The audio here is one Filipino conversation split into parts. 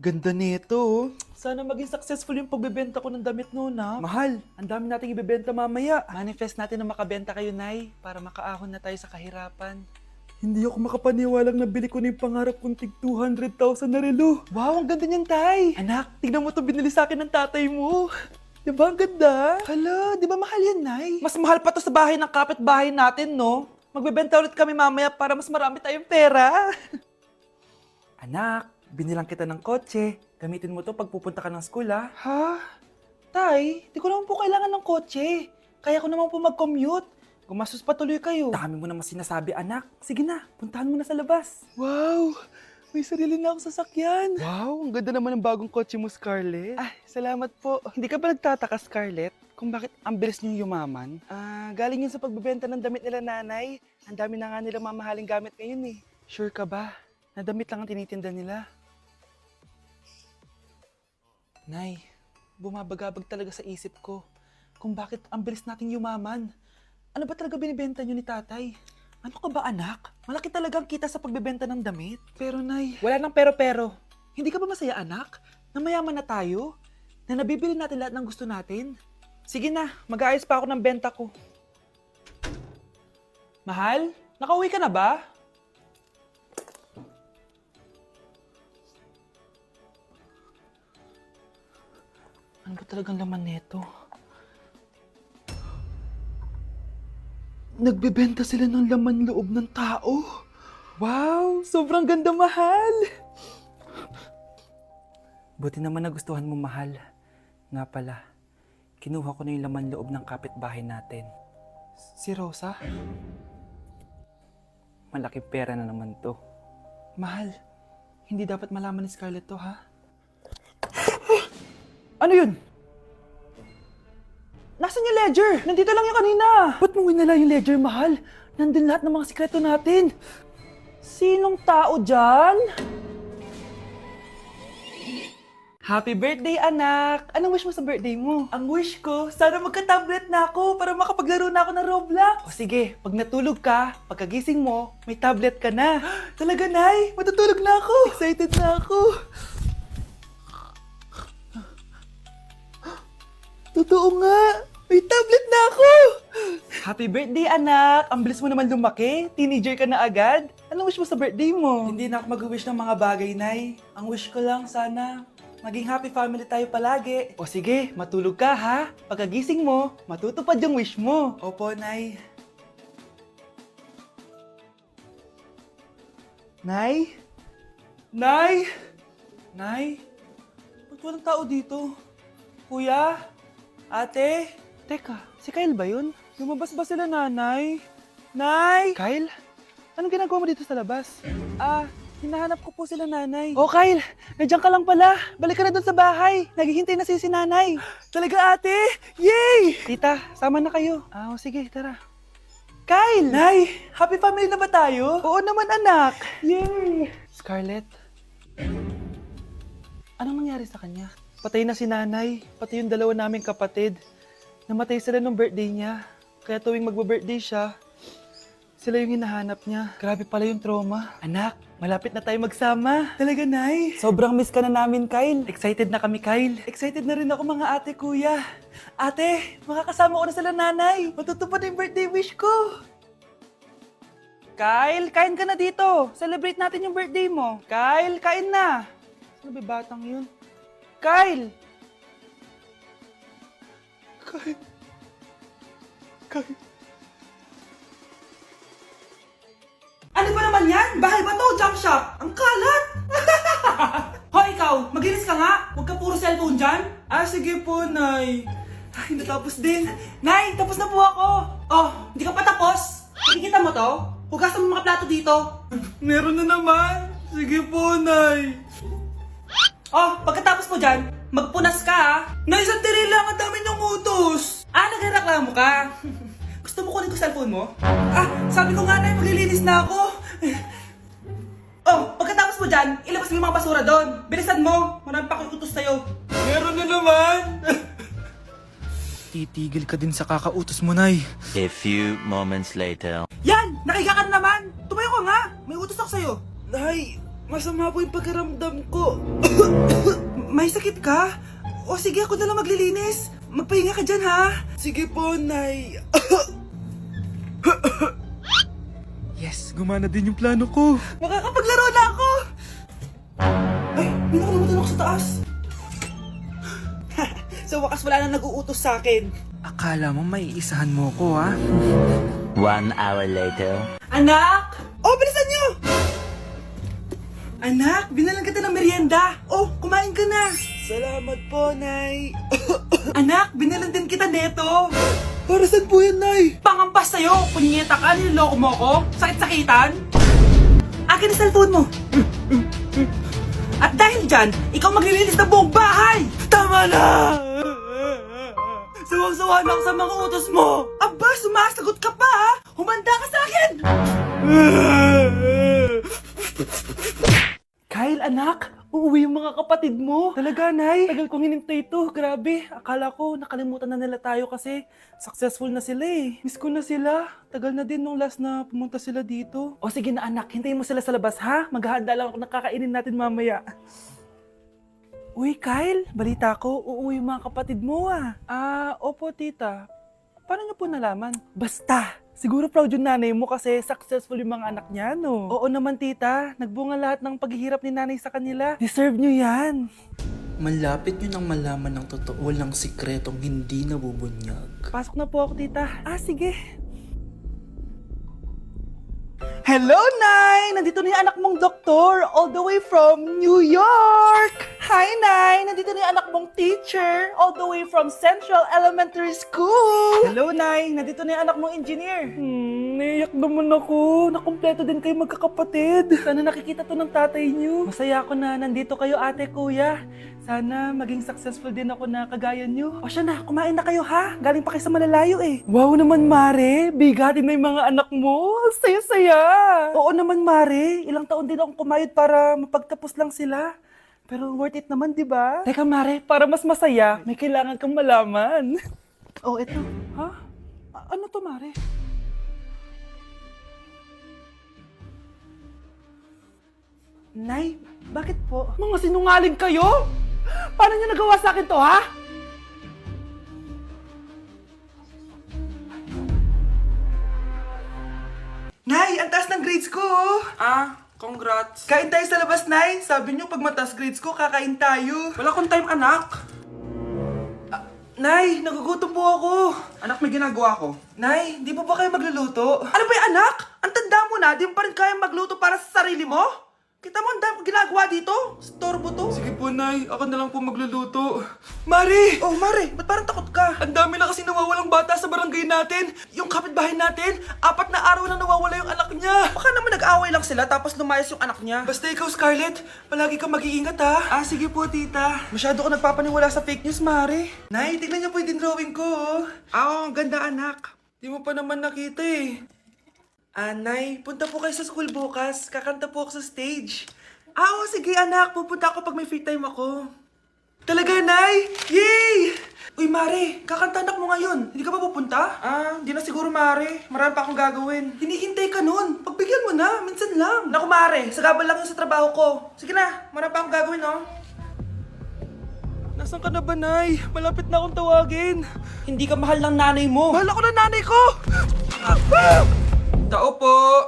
Ganda nito, oh. Sana maging successful yung pagbebenta ko ng damit noon, ha? Mahal, ang dami nating ibebenta mamaya. Manifest natin na makabenta kayo, Nay, para makaahon na tayo sa kahirapan. Hindi ako makapaniwalang nabili ko na yung pangarap kong tig 200,000 na relo. Wow, ang ganda niyan, Tay. Anak, tignan mo to binili sa akin ng tatay mo. Diba ang ganda? Hala, di ba mahal yan, Nay? Mas mahal pa to sa bahay ng kapitbahay natin, no? Magbebenta ulit kami mamaya para mas marami tayong pera. Anak, binilang kita ng kotse. Gamitin mo to pag pupunta ka ng school, ha? Ha? Tay, di ko naman po kailangan ng kotse. Kaya ko naman po mag-commute. Gumastos pa tuloy kayo. Dami mo naman sinasabi, anak. Sige na, puntahan mo na sa labas. Wow! May sarili na ako sasakyan. Wow, ang ganda naman ng bagong kotse mo, Scarlett. Ay, salamat po. Hindi ka ba nagtataka, Scarlett, kung bakit ang bilis niyong yumaman? Galing yun sa pagbebenta ng damit nila, nanay. Ang dami na nga nilang mamahaling gamit ngayon, eh. Sure ka ba? Na damit lang ang tinitinda nila? Nay, bumabagabag talaga sa isip ko kung bakit ang bilis nating yumaman. Ano ba talaga binibenta niyo ni tatay? Ano ka ba, anak? Malaki talagang kita sa pagbebenta ng damit. Pero, Nay, wala nang pero-pero. Hindi ka ba masaya, anak? Na mayaman na tayo? Na nabibili natin lahat ng gusto natin? Sige na, mag-aayos pa ako ng benta ko. Mahal, nakauwi ka na ba? Ano ba talagang laman nito? Nagbebenta sila ng laman loob ng tao. Wow! Sobrang ganda, mahal! Buti naman nagustuhan mo, mahal. Nga pala, kinuha ko na yung laman loob ng kapitbahay natin. Si Rosa? Malaking pera na naman to. Mahal, hindi dapat malaman ni Scarlett to, ha? Ano yun? Nasaan yung ledger? Nandito lang yung kanina. Ba't mo winala yung ledger, mahal? Nandun lahat ng mga sikreto natin. Sinong tao dyan? Happy birthday, anak! Anong wish mo sa birthday mo? Ang wish ko, sana magka-tablet na ako para makapaglaro na ako ng Roblox. O sige, pag natulog ka, pagkagising mo, may tablet ka na. Talaga, Nay? Matutulog na ako. Excited na ako. Totoo nga! May tablet na ako! Happy birthday, anak! Ang bilis mo naman lumaki. Teenager ka na agad. Anong wish mo sa birthday mo? Hindi na ako mag-wish ng mga bagay, Nay. Ang wish ko lang, sana maging happy family tayo palagi. O sige, matulog ka, ha? Pagkagising mo, matutupad yung wish mo. Opo, Nay. Nay? Nay? Nay? Ba't walang tao dito? Kuya? Ate? Teka, si Kyle ba yun? Lumabas ba sila, nanay? Nay! Kyle? Anong ginagawa mo dito sa labas? Hinahanap ko po sila, nanay. Oh, Kyle! Nandiyan ka lang pala. Balik ka na doon sa bahay. Naghihintay na si nanay. Talaga, ate? Yay! Tita, sama na kayo. Sige, tara. Kyle! Nay! Happy family na ba tayo? Oo naman, anak. Yay! Scarlett? Anong nangyari sa kanya? Patay na si nanay, pati yung dalawa naming kapatid. Namatay sila nung birthday niya. Kaya tuwing magbe-birthday siya, sila yung hinahanap niya. Grabe pala yung trauma. Anak, malapit na tayo magsama. Talaga, Nay? Sobrang miss ka na namin, Kyle. Excited na kami, Kyle. Excited na rin ako, mga ate, kuya. Ate, makakasama ko na sila, nanay. Matutupad na yung birthday wish ko. Kyle, kain ka na dito. Celebrate natin yung birthday mo. Kyle, kain na. Sino ba batang yun? Kyle! Kyle! Ano ba naman yan? Bahay ba to? Junk shop? Ang kalat! Hoy, ikaw! Magilis ka nga! Huwag ka puro cellphone dyan! Sige po, Nay. Ay, natapos din! Nay, tapos na po ako! Oh, hindi ka pa tapos? Nakikita mo to? Hugasan mo mga plato dito! Meron na naman. Sige po, Nay. Oh, pagkatapos mo dyan, magpunas ka ha! Nay, sandali lang. Ang dami niyong utos. Nagreklamo ka? Gusto mo kunin ko cellphone mo? Sabi ko nga na, maglilinis na ako! Oh, pagkatapos mo dyan, ilabas mo yung mga basura doon! Bilisan mo! Marami pa akong utos sa'yo! Meron na naman. Titigil ka din sa kakautos mo, Nay. A few moments later. Yan! Nakiga ka na naman! Tumayo ka nga! May utos ako sa'yo! Nay, masama po yung pakiramdam ko. May sakit ka? O sige, ako na lang maglilinis. Magpahinga ka dyan, ha? Sige po, Nay. Yes, gumana din yung plano ko. Makakapaglaro na ako! Ay, may nakalimutan ako sa taas. Sa wakas wala na nag-uutos sa akin. Akala mo may isahan mo ko, ha? 1 hour later. Anak! Oh, bilisan niyo! Anak, binalan kita ng merienda. Oh, kumain ka na. Salamat po, Nay. Anak, binalan din kita neto. Para saan po yan, Nay? Pangampas sa'yo, punyeta ka, niloloko mo ko. Sakit-sakitan. Akin ang cellphone mo. At dahil dyan, ikaw maglilinis ng buong bahay. Tama na! Sawang-sawa na ako sa mga utos mo. Aba, sumasagot ka pa, ha? Humanda ka sa akin. Kyle, anak, uuwi yung mga kapatid mo. Talaga, Nay. Tagal kong hinintay ito. Grabe. Akala ko nakalimutan na nila tayo kasi successful na sila eh. Miss ko na sila. Tagal na din nung last na pumunta sila dito. O sige na anak, hintayin mo sila sa labas ha. Maghahanda lang ako ng kakainin natin mamaya. Uy, Kyle, balita ko, uuwi yung mga kapatid mo ah. Opo tita. Paano niyo po nalaman? Basta! Siguro proud yung nanay mo kasi successful yung mga anak niya, no? Oo naman, tita. Nagbunga lahat ng paghihirap ni nanay sa kanila. Deserve nyo yan. Malapit nyo nang malaman ng totoo lang sikretong hindi nabubunyag. Pasok na po ako, tita. Sige. Hello, Nay! Nandito na yung anak mong doktor all the way from New York! Hi, Nay! Nandito na yung anak mong teacher all the way from Central Elementary School! Hello, Nay! Nandito na yung anak mong engineer! Naiyak naman ako. Nakumpleto din kayo magkakapatid. Sana nakikita to ng tatay niyo. Masaya ako na nandito kayo, ate, kuya. Sana maging successful din ako na kagaya niyo. O siya na, kumain na kayo ha. Galing pa kayo sa malalayo eh. Wow naman, Mare. Bigatin na yung mga anak mo. Saya-saya. Oo naman, Mare. Ilang taon din akong kumayod para mapagtapos lang sila. Pero worth it naman, di ba? Teka, Mare, para mas masaya, may kailangan kang malaman. Oh, eto. Ha? Ano to, Mare? Nay, bakit po? Mga sinungaling kayo? Paano niyo nagawa sa akin to, ha? Nay, ang taas ng grades ko, oh. Congrats. Kain tayo sa labas, Nay. Sabi niyo, pag mataas grades ko, kakain tayo. Wala akong time, anak. Nay, nagugutom po ako. Anak, may ginagawa ko. Nay, di po ba kayo magluluto? Ano ba yung anak? Ang tanda mo na, di mo pa rin kaya magluto para sa sarili mo? Kita mo, ang dami kong ginagawa dito. Storbo to. Sige po, Nay. Ako na lang po magluluto. Mari! Oh, Mari, ba't parang takot ka? Ang dami na kasi nawawalang bata sa barangay natin. Yung kapitbahay natin, 4 na araw na nawawala yung anak niya. Baka naman nag-away lang sila tapos lumayas yung anak niya. Basta ikaw, Scarlett, palagi kang mag-iingat ha. Sige po, tita. Masyado ko nagpapaniwala sa fake news, Mari. Nay, tignan niyo po yung drawing ko, oh. Oo, ang ganda, anak. Di mo pa naman nakita eh. Nay, punta po kayo sa school bukas. Kakanta po ako sa stage. Oo, sige anak. Pupunta ako pag may free time ako. Talaga, Nay? Yay! Uy, Mare, kakanta anak mo ngayon. Hindi ka ba pupunta? Hindi na siguro, Mare. Marami pa akong gagawin. Hinihintay ka nun. Pagbigyan mo na, minsan lang. Naku, Mare, sagabal lang yun sa trabaho ko. Sige na, marami pa akong gagawin, no? Nasaan ka na ba, Nay? Malapit na akong tawagin. Hindi ka mahal ng nanay mo. Mahal ako ng nanay ko! Tao po.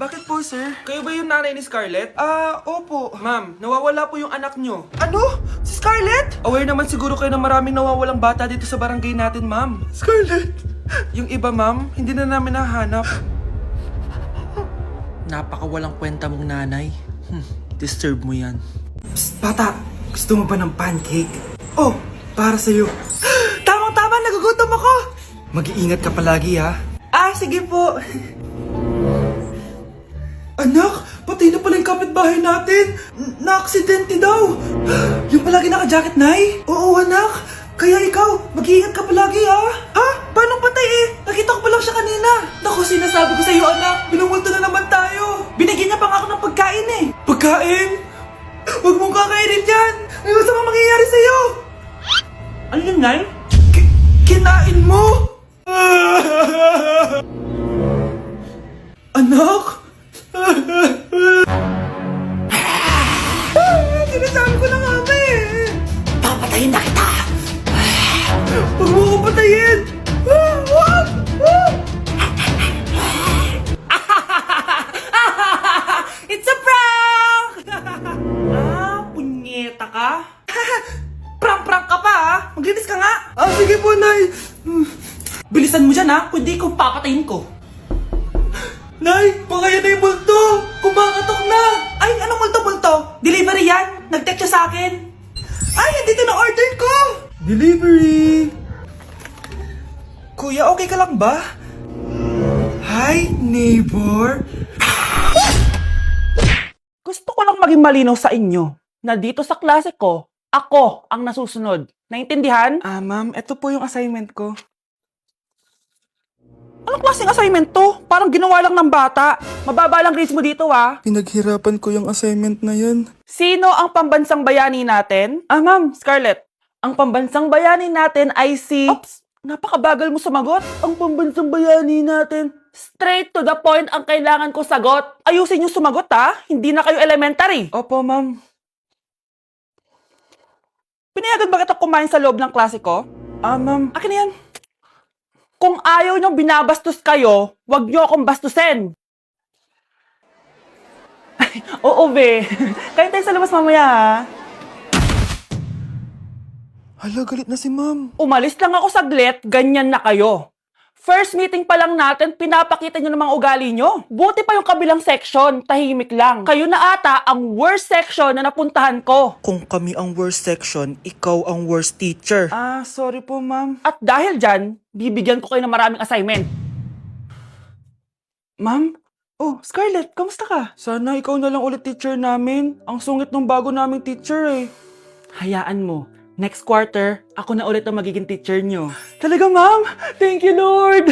Bakit po, sir? Kayo ba yung nanay ni Scarlett? Opo. Ma'am, nawawala po yung anak nyo. Ano? Si Scarlett? Aware naman siguro kayo na maraming nawawalang bata dito sa barangay natin, ma'am. Scarlett! Yung iba, ma'am, hindi na namin nahanap. Napakawalang kwenta mong nanay. Disturb mo yan. Psst, bata. Gusto mo ba ng pancake? Oh, para sa'yo. Tamang-tama, nagugutom ako. Mag-iingat ka palagi, ha? Sige po. Anak, patay na pala yung kapitbahay natin. Na-aksidente daw. Yung palagi naka-jacket, Nay? Oo, anak. Kaya ikaw, mag-iingat ka palagi, ha? Ha? Paano patay eh? Nakita ko pa lang siya kanina. Naku, sinasabi ko sa'yo, anak. Binumulto na naman tayo. Binigyan niya pa nga ako ng pagkain eh. Pagkain? Huwag mong kakainin yan. May masamang mangyayari sa'yo. Ano yun, Nay? Kinain mo? Anak? Sinasabi ko na nga ba eh. bata ka? Prank-prank ka pa ha? Maglinis ka nga! Ah, sige po, Nay! Bilisan mo dyan ha, kundi kung papatayin ko. Nay, pakaya na yung multo! Kumakatok na! Ay, anong multo-multo? Delivery yan? Nag-text siya sa akin. Ay, nandito na order ko! Delivery! Kuya, okay ka lang ba? Hi, neighbor. Gusto ko lang maging malinaw sa inyo na dito sa klase ko, ako ang nasusunod. Naintindihan? Ah, ma'am, ito po yung assignment ko. Anong klaseng assignment to? Parang ginawa lang ng bata. Mababa lang grades mo dito ha. Pinaghirapan ko yung assignment na yan. Sino ang pambansang bayani natin? Ah, ma'am, Scarlett, ang pambansang bayani natin ay si... Oops! Napakabagal mo sumagot. ang pambansang bayani natin. Straight to the point ang kailangan ko sagot. Ayusin yung sumagot ha. Hindi na kayo elementary. Opo, ma'am. Pinayagan ba kita kumain sa loob ng klase ko? Ah, ma'am. Akin na yan. Kung ayaw niyong binabastos kayo, wag niyo akong bastusin. Ay, oo, be. Kain tayo sa labas mamaya, ha? Hala, galit na si ma'am. Umalis lang ako saglit, ganyan na kayo. First meeting pa lang natin, pinapakita nyo ng mga ugali nyo. Buti pa yung kabilang section, tahimik lang. Kayo na ata ang worst section na napuntahan ko. Kung kami ang worst section, ikaw ang worst teacher. Ah, sorry po, ma'am. At dahil dyan, bibigyan ko kayo ng maraming assignment. Ma'am? Oh, Scarlett, kamusta ka? Sana ikaw na lang ulit teacher namin. Ang sungit ng bago naming teacher eh. Hayaan mo, next quarter, ako na ulit ang magiging teacher nyo. Talaga, ma'am? Thank you, Lord!